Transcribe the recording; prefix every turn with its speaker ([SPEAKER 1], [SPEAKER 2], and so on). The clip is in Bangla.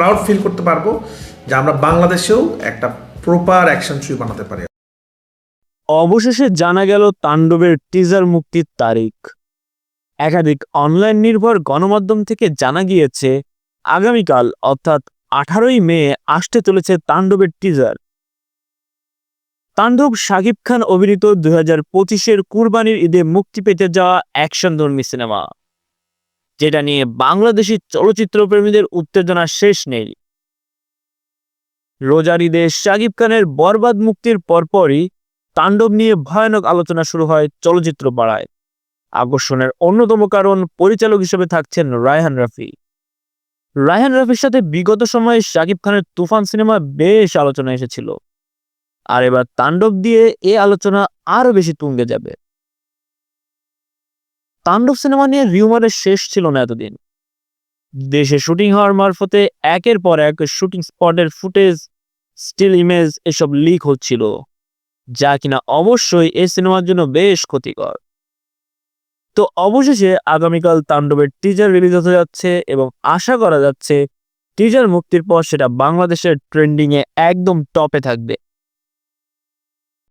[SPEAKER 1] প্রাউড ফিল করতে পারবো যে আমরা বাংলাদেশেও একটা প্রপার অ্যাকশন ছবি বানাতে পারি।
[SPEAKER 2] অবশেষে জানা গেল তাণ্ডবের টিজার মুক্তির তারিখ। একাধিক অনলাইন নির্ভর গণমাধ্যম থেকে জানা গিয়েছে আগামীকাল অর্থাৎ 18ই মে আসতে চলেছে তাণ্ডবের টিজার। তাণ্ডব শাকিব খান অভিনীত 2025-এর কুরবানির ঈদে মুক্তি পেতে যাওয়া অ্যাকশনধর্মী সিনেমা, যেটা নিয়ে বাংলাদেশি চলচ্চিত্র প্রেমীদের উত্তেজনা শেষ নেই। রোজার ঈদে শাকিব খানের বরবাদ মুক্তির পরপরই তাণ্ডব নিয়ে ভয়ানক আলোচনা শুরু হয় চলচ্চিত্র পাড়ায়। আকর্ষণের অন্যতম কারণ পরিচালক হিসেবে থাকছেন রায়হান রাফি। রায়হান রাফির সাথে বিগত সময়ে শাকিব খানের তুফান সিনেমা বেশ আলোচনা এসেছিল, আর এবার তাণ্ডব দিয়ে এ আলোচনা আরো বেশি তুঙ্গে যাবে। তাণ্ডব সিনেমা নিয়ে রিউমারের শেষ ছিল না এতদিন। দেশে শুটিং হওয়ার মারফতে একের পর এক শুটিং স্পটের ফুটেজ, স্টিল ইমেজ এসব লিক হচ্ছিল, যা কিনা অবশ্যই এই সিনেমার জন্য বেশ ক্ষতিকর। তো অবশেষে আগামীকাল তাণ্ডবের টিজার রিলিজ হতে যাচ্ছে এবং আশা করা যাচ্ছে টিজার মুক্তির পর সেটা বাংলাদেশের ট্রেন্ডিং এ একদম টপে থাকবে।